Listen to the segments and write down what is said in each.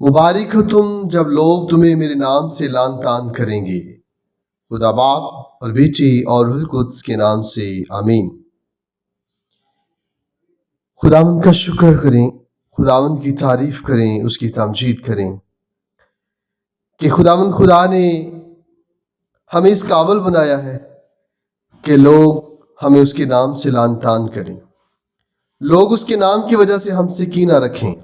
مبارک ہو تم جب لوگ تمہیں میرے نام سے لان تان کریں گے۔ خدا باپ اور بیٹی اور روح القدس کے نام سے آمین۔ خداوند کا شکر کریں، خداوند کی تعریف کریں، اس کی تمجید کریں کہ خداوند خدا نے ہمیں اس قابل بنایا ہے کہ لوگ ہمیں اس کے نام سے لان تان کریں، لوگ اس کے نام کی وجہ سے ہم سے کینہ رکھیں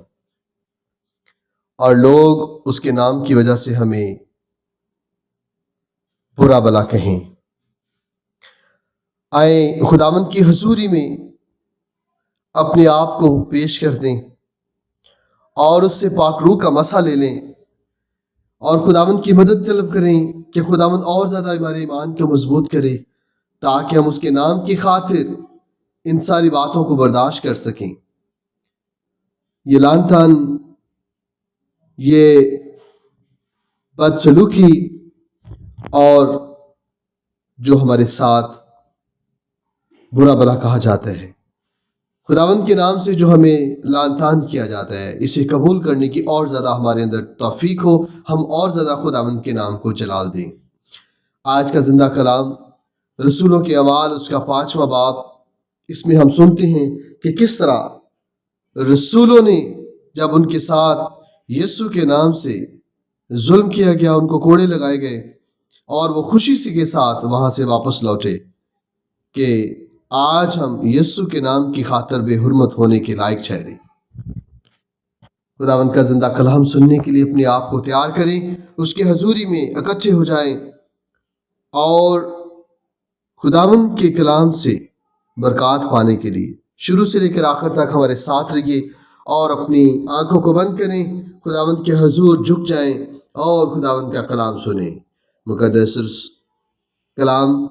اور لوگ اس کے نام کی وجہ سے ہمیں برا بلا کہیں۔ آئیں خداوند کی حضوری میں اپنے آپ کو پیش کر دیں اور اس سے پاک روح کا مسح لے لیں اور خداوند کی مدد طلب کریں کہ خداوند اور زیادہ ہمارے ایمان کو مضبوط کرے تاکہ ہم اس کے نام کی خاطر ان ساری باتوں کو برداشت کر سکیں۔ یہ لان تان، یہ بدسلوکی اور جو ہمارے ساتھ برا بلا کہا جاتا ہے، خداوند کے نام سے جو ہمیں لان تان کیا جاتا ہے، اسے قبول کرنے کی اور زیادہ ہمارے اندر توفیق ہو، ہم اور زیادہ خداوند کے نام کو جلال دیں۔ آج کا زندہ کلام رسولوں کے اعمال اس کا 5واں باب، اس میں ہم سنتے ہیں کہ کس طرح رسولوں نے جب ان کے ساتھ یسوع کے نام سے ظلم کیا گیا، ان کو کوڑے لگائے گئے اور وہ خوشی سے کے ساتھ وہاں سے واپس لوٹے کہ آج ہم یسوع کے نام کی خاطر بے حرمت ہونے کے لائق ٹھہرے۔ خداوند کا زندہ کلام سننے کے لیے اپنے آپ کو تیار کریں، اس کی حضوری میں اکٹھے ہو جائیں اور خداوند کے کلام سے برکات پانے کے لیے شروع سے لے کر آخر تک ہمارے ساتھ رہیے اور اپنی آنکھوں کو بند کریں، خداوند کے حضور جھک جائیں اور خداوند کا کلام سنیں۔ مقدس کلام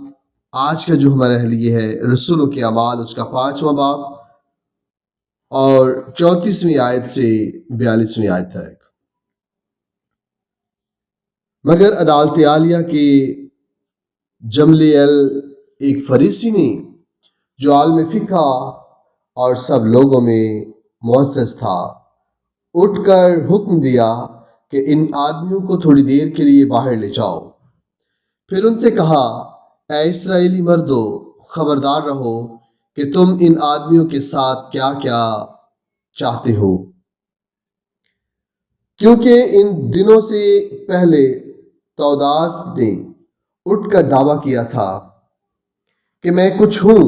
آج کا جو ہمارے لیے ہے رسولوں کے اعمال اس کا 5واں باب اور 34ویں آیت سے 42ویں آیت تک۔ مگر عدالت عالیہ کے جملیل ایک فریسی نے جو عالم فقہ اور سب لوگوں میں معزز تھا، اٹھ کر حکم دیا کہ ان آدمیوں کو تھوڑی دیر کے لیے باہر لے جاؤ۔ پھر ان سے کہا، اے اسرائیلی مردو، خبردار رہو کہ تم ان آدمیوں کے ساتھ کیا کیا چاہتے ہو، کیونکہ ان دنوں سے پہلے توداس نے اٹھ کر دعویٰ کیا تھا کہ میں کچھ ہوں،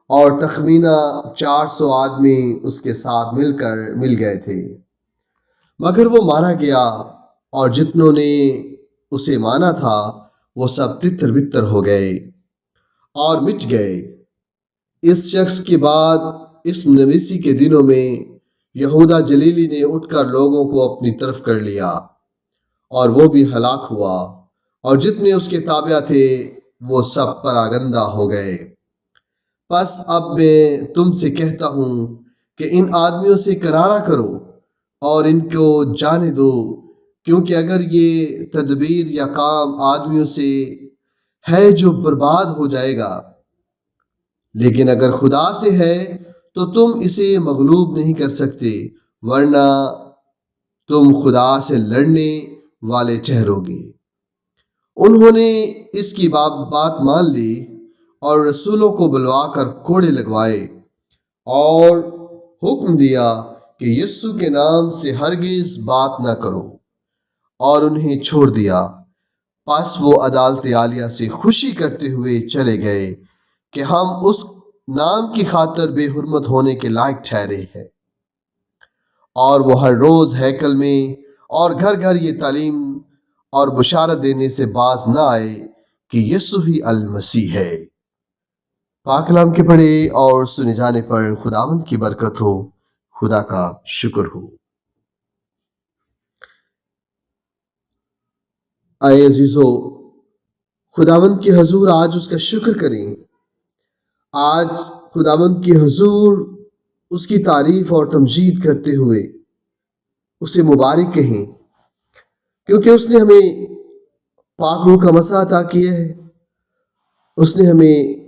اور تخمینہ 400 آدمی اس کے ساتھ مل گئے تھے، مگر وہ مارا گیا اور جتنوں نے اسے مانا تھا وہ سب تتر بتر ہو گئے اور مٹ گئے۔ اس شخص کے بعد اس نویسی کے دنوں میں یہودا جلیلی نے اٹھ کر لوگوں کو اپنی طرف کر لیا اور وہ بھی ہلاک ہوا، اور جتنے اس کے تابع تھے وہ سب پراگندہ ہو گئے۔ پس اب میں تم سے کہتا ہوں کہ ان آدمیوں سے کنارہ کرو اور ان کو جانے دو، کیونکہ اگر یہ تدبیر یا کام آدمیوں سے ہے جو برباد ہو جائے گا، لیکن اگر خدا سے ہے تو تم اسے مغلوب نہیں کر سکتے، ورنہ تم خدا سے لڑنے والے ٹھہرو گے۔ انہوں نے اس کی بات مان لی اور رسولوں کو بلوا کر کوڑے لگوائے اور حکم دیا کہ یسوع کے نام سے ہرگز بات نہ کرو، اور انہیں چھوڑ دیا۔ پس وہ عدالت عالیہ سے خوشی کرتے ہوئے چلے گئے کہ ہم اس نام کی خاطر بے حرمت ہونے کے لائق ٹھہرے ہیں، اور وہ ہر روز ہیکل میں اور گھر گھر یہ تعلیم اور بشارت دینے سے باز نہ آئے کہ یسوع ہی المسیح ہے۔ پاک کلام کے پڑھے اور سنے جانے پر خداوند کی برکت ہو، خدا کا شکر ہو۔ آئے عزیزو، خداوند کی حضور آج اس کا شکر کریں، آج خداوند کی حضور اس کی تعریف اور تمجید کرتے ہوئے اسے مبارک کہیں، کیونکہ اس نے ہمیں پاک روح کا مسح عطا کیا ہے، اس نے ہمیں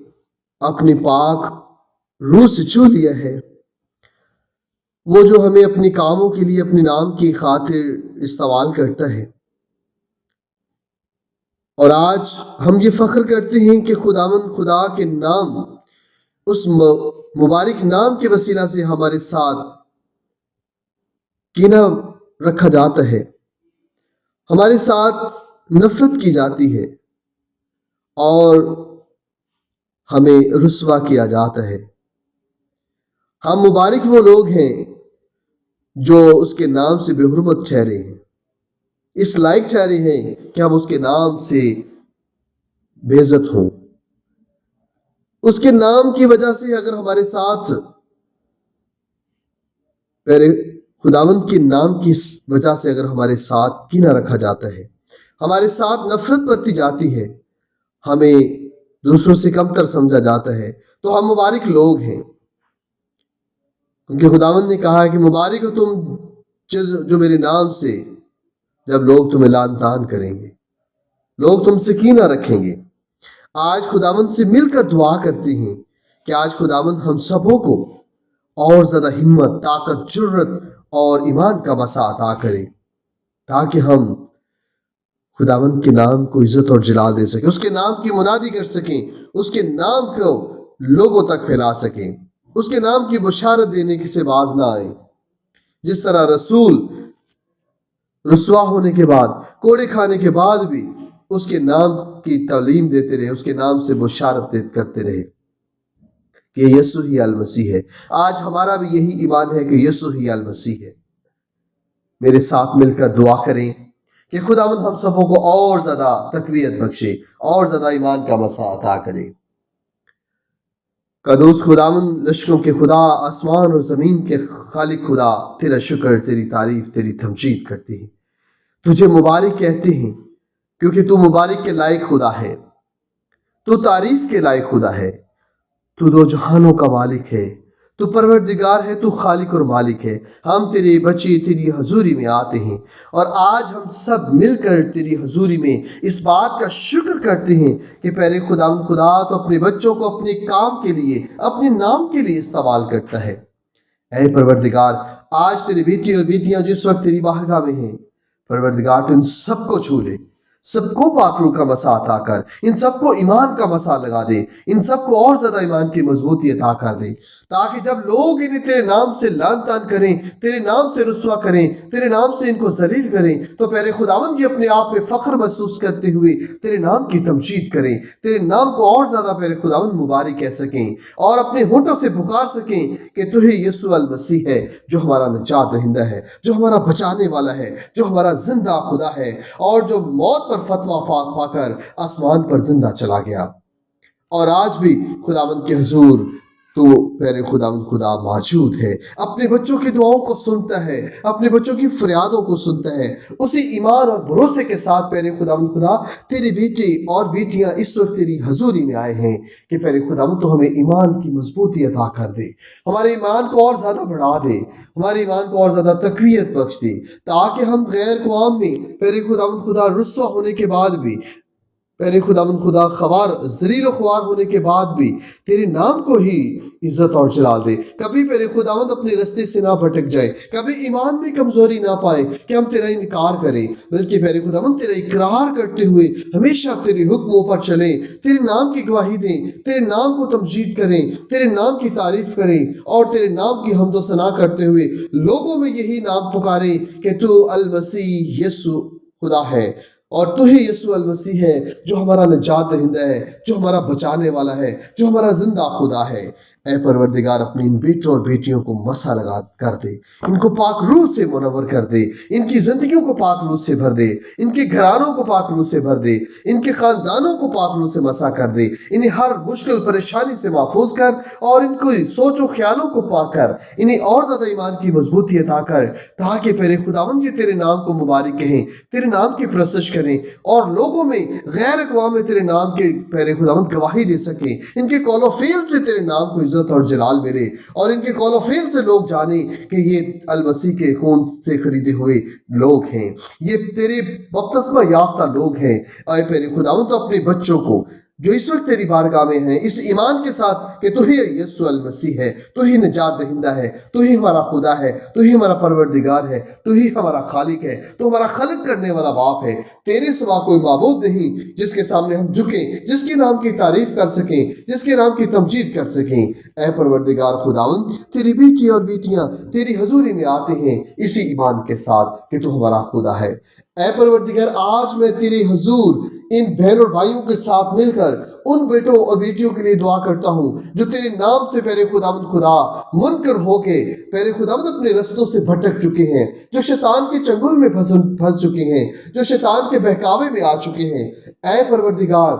اپنی پاک روح سے چھو لیا ہے، وہ جو ہمیں اپنے کاموں کے لیے اپنے نام کی خاطر استعمال کرتا ہے، اور آج ہم یہ فخر کرتے ہیں کہ خداوند خدا کے نام، اس مبارک نام کے وسیلہ سے ہمارے ساتھ کینہ رکھا جاتا ہے، ہمارے ساتھ نفرت کی جاتی ہے اور ہمیں رسوا کیا جاتا ہے۔ ہم مبارک وہ لوگ ہیں جو اس کے نام سے بے حرمت ٹھہرے ہیں، اس لائق ٹھہرے ہیں کہ ہم اس کے نام سے بے عزت ہوں۔ اس کے نام کی وجہ سے اگر ہمارے ساتھ پیارے خداوند کے نام کی وجہ سے اگر ہمارے ساتھ کینہ رکھا جاتا ہے، ہمارے ساتھ نفرت برتی جاتی ہے، ہمیں دوسروں سے کم تر سمجھا جاتا ہے، تو ہم مبارک لوگ ہیں، کیونکہ خداوند نے کہا ہے کہ مبارک ہو تم جو میرے نام سے، جب لوگ تمہیں لعن طعن کریں گے، لوگ تم سے کینہ رکھیں گے۔ آج خداوند سے مل کر دعا کرتے ہیں کہ آج خداوند ہم سبوں کو اور زیادہ ہمت، طاقت، جرت اور ایمان کا وسع عطا کرے، تاکہ ہم خداوند کے نام کو عزت اور جلال دے سکیں، اس کے نام کی منادی کر سکیں، اس کے نام کو لوگوں تک پھیلا سکیں، اس کے نام کی بشارت دینے کی سے باز نہ آئیں۔ جس طرح رسول رسوا ہونے کے بعد، کوڑے کھانے کے بعد بھی اس کے نام کی تعلیم دیتے رہے، اس کے نام سے بشارت کرتے رہے کہ یسوع ہی المسیح ہے۔ آج ہمارا بھی یہی ایمان ہے کہ یسوع ہی المسیح ہے۔ میرے ساتھ مل کر دعا کریں کہ خداوند ہم سبوں کو اور زیادہ تقویت بخشے، اور زیادہ ایمان کا وسع عطا کرے۔ قدوس خداوند لشکروں کے خدا، آسمان اور زمین کے خالق خدا، تیرا شکر، تیری تعریف، تیری تمجید کرتے ہیں، تجھے مبارک کہتے ہیں، کیونکہ تو مبارک کے لائق خدا ہے، تو تعریف کے لائق خدا ہے، تو دو جہانوں کا مالک ہے، تو پروردگار ہے، تو خالق اور مالک ہے۔ ہم تیرے بچے تیری حضوری میں آتے ہیں، اور آج ہم سب مل کر تیری حضوری میں اس بات کا شکر کرتے ہیں کہ پیارے خداوند خدا تو اپنے بچوں کو اپنے کام کے لیے، اپنے نام کے لیے استعمال کرتا ہے۔ اے پروردگار، آج تیرے بیٹی اور بیٹیاں جس وقت تیری بارگاہ میں ہیں، پروردگار تو ان سب کو چھو لے، سب کو پاک روح کا مسا عطا کر، ان سب کو ایمان کا مسا لگا دے، ان سب کو اور زیادہ ایمان کی مضبوطی عطا کر دے، تاکہ جب لوگ انہیں تیرے نام سے لعن طعن کریں، تیرے نام سے رسوا کریں، تیرے نام سے ان کو ذلیل کریں، تو پیارے خداوند جی اپنے آپ میں فخر محسوس کرتے ہوئے تیرے نام کی تمجید کریں، تیرے نام کو اور زیادہ پیارے خداوند مبارک کہہ سکیں، اور اپنے ہونٹوں سے پکار سکیں کہ تو ہی یسوع المسیح ہے، جو ہمارا نجات دہندہ ہے، جو ہمارا بچانے والا ہے، جو ہمارا زندہ خدا ہے، اور جو موت پر فتویٰ پا کر آسمان پر زندہ چلا گیا۔ اور آج بھی خداوند کے حضور تو پیارے خداوند خدا موجود ہے، اپنے بچوں کی دعاؤں کو سنتا ہے، اپنے بچوں کی فریادوں کو سنتا ہے۔ اسی ایمان اور بھروسے کے ساتھ پیارے خداوند خدا تیرے بیٹے اور بیٹیاں اس وقت تیری حضوری میں آئے ہیں کہ پیارے خداوند تو ہمیں ایمان کی مضبوطی عطا کر دے، ہمارے ایمان کو اور زیادہ بڑھا دے، ہمارے ایمان کو اور زیادہ تقویت بخش دے، تاکہ ہم غیر قوام میں پیارے خداوند خدا رسوا ہونے کے بعد بھی، پیارے خداوند خدا خوار، ذلیل و خوار ہونے کے بعد بھی تیرے نام کو ہی عزت اور جلال دے۔ کبھی پیارے خداوند اپنے رستے سے نہ بھٹک جائیں، کبھی ایمان میں کمزوری نہ پائیں کہ ہم تیرا انکار کریں، بلکہ پیارے خداوند تیرا اقرار کرتے ہوئے ہمیشہ تیرے حکموں پر چلیں، تیرے نام کی گواہی دیں، تیرے نام کو تمجید کریں، تیرے نام کی تعریف کریں، اور تیرے نام کی حمد و ثنا کرتے ہوئے لوگوں میں یہی نام پکاریں کہ تو المسیح یسوع خدا ہے، اور تو ہی یسوع المسیح ہے، جو ہمارا نجات دہندہ ہے، جو ہمارا بچانے والا ہے، جو ہمارا زندہ خدا ہے۔ اے پروردگار، اپنے ان بیٹوں اور بیٹیوں کو مسا لگا کر دے، ان کو پاک روح سے منور کر دے، ان کی زندگیوں کو پاک روح سے بھر دے، ان کے گھرانوں کو پاک روح سے بھر دے، ان کے خاندانوں کو پاک روح سے مسا کر دے، انہیں ہر مشکل پریشانی سے محفوظ کر، اور ان کو سوچ و خیالوں کو پا کر انہیں اور زیادہ ایمان کی مضبوطی عطا کر، تاکہ پیارے خداوند یہ تیرے نام کو مبارک کہیں، تیرے نام کی پرستش کریں، اور لوگوں میں غیر اقوام میں تیرے نام کے پیارے خداوند گواہی دے سکیں، ان کے قول و فعل سے تیرے نام کو عزت اور جلال ملے، اور ان کے قول و فعل سے لوگ جانیں کہ یہ المسیح کے خون سے خریدے ہوئے لوگ ہیں، یہ تیرے بپتسمہ یافتہ لوگ ہیں۔ اے پیارے خداوند تو اپنے بچوں کو جو اس وقت تیری بارگاہ میں ہیں، اس ایمان کے ساتھ کہ تو ہی یسوع المسیح ہے، تو ہی نجات دہندہ ہے، تو ہی ہمارا خدا ہے، تو ہی ہمارا پروردگار ہے، تو ہی ہمارا خالق ہے، تو ہمارا خلق کرنے والا باپ ہے۔ تیرے سوا کوئی معبود نہیں جس کے سامنے ہم جھکیں، جس کے نام کی تعریف کر سکیں، جس کے نام کی تمجید کر سکیں۔ اے پروردگار خداوند، تیری بیٹی اور بیٹیاں تیری حضوری میں آتے ہیں اسی ایمان کے ساتھ کہ تو ہمارا خدا ہے۔ اے پروردگار، آج میں تیرے حضور ان بہن اور بھائیوں کے ساتھ مل کر ان بیٹوں اور بیٹیوں کے لیے دعا کرتا ہوں جو تیرے نام سے پیرے خداوند خدا منکر ہو کے پیرے خداوند اپنے رستوں سے بھٹک چکے ہیں، جو شیطان کے چنگل میں پھنس چکے ہیں، جو شیطان کے بہکاوے میں آ چکے ہیں۔ اے پروردگار،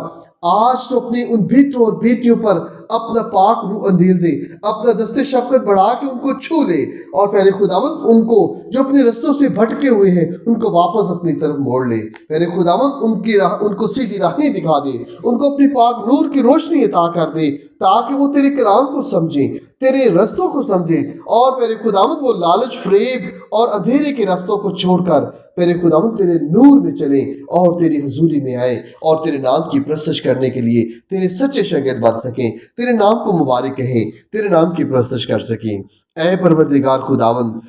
آج تو اپنی ان بیٹوں اور بیٹیوں پر اپنا پاک روح اندیل دے، اپنا دست شفقت بڑھا کے ان کو چھو لے، اور پیرے خداوند ان کو جو اپنے رستوں سے بھٹکے ہوئے ہیں ان کو واپس اپنی طرف موڑ لے۔ پیرے خداوند ان کو سیدھی راہیں دکھا دے، ان کو اپنی پاک نور کی روشنی عطا کر دے تاکہ وہ تیرے کلام کو سمجھیں، تیرے رستوں کو سمجھیں، اور پیرے خداوند وہ لالچ، فریب اور اندھیرے کے رستوں کو چھوڑ کر پیرے خداوند تیرے نور میں چلیں اور تیری حضوری میں آئیں اور تیرے نام کی پرستش کرنے کے لیے تیرے سچے شاگرد بن سکیں، تیرے نام کو مبارک کہیں، تیرے نام کی پرستش کر سکیں۔ اے پروردگار خداوند،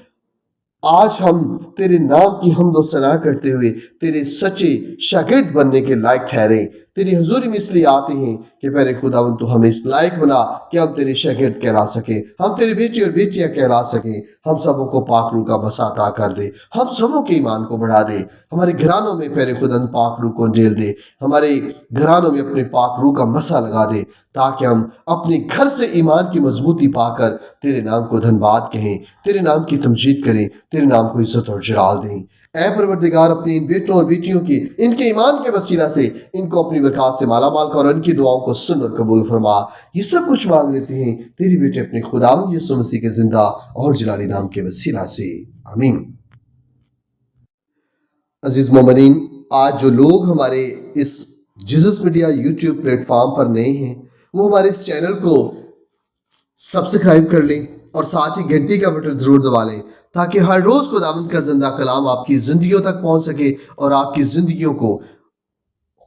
آج ہم تیرے نام کی حمد و ثنا کرتے ہوئے تیرے سچے شاگرد بننے کے لائق ٹھہرے۔ تیری حضوری میں اس لیے آتے ہیں کہ پیارے خداوند تو ہمیں اس لائق بنا کہ ہم تیرے شاگرد کہلا سکیں، ہم تیرے بیٹی اور بیٹیاں کہلا سکیں۔ ہم سبوں کو پاک روح کا بسا عطا کر دے، ہم سبوں کے ایمان کو بڑھا دے، ہمارے گھرانوں میں پیارے خداوند پاک روح کو انجیل دے، ہمارے گھرانوں میں اپنے پاک روح کا مسا لگا دے تاکہ ہم اپنے گھر سے ایمان کی مضبوطی پا کر تیرے نام کو دھنباد کہیں، تیرے نام کی تمجید کریں، تیرے نام کو عزت اور جلال دیں۔ اے پروردگار، اپنی ان بیٹوں اور بیٹیوں کی ان کے ایمان کے وسیلہ سے ان کو اپنی برکات سے مالا مال کر اور ان کی دعاؤں کو سن اور قبول فرما۔ یہ سب کچھ مانگ لیتے ہیں تیری بیٹے اپنے خداوند یسوع مسیح کے زندہ اور جلالی نام کے وسیلہ سے، آمین۔ عزیز مومنین، آج جو لوگ ہمارے اس Jesus media YouTube platform پر نئے ہیں وہ ہمارے اس چینل کو سبسکرائب کر لیں اور ساتھ ہی گھنٹی کا بٹن ضرور دبا لیں تاکہ ہر روز خداوند کا زندہ کلام آپ کی زندگیوں تک پہنچ سکے اور آپ کی زندگیوں کو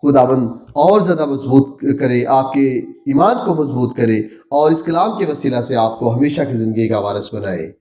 خداوند اور زیادہ مضبوط کرے، آپ کے ایمان کو مضبوط کرے اور اس کلام کے وسیلہ سے آپ کو ہمیشہ کی زندگی کا وارث بنائے۔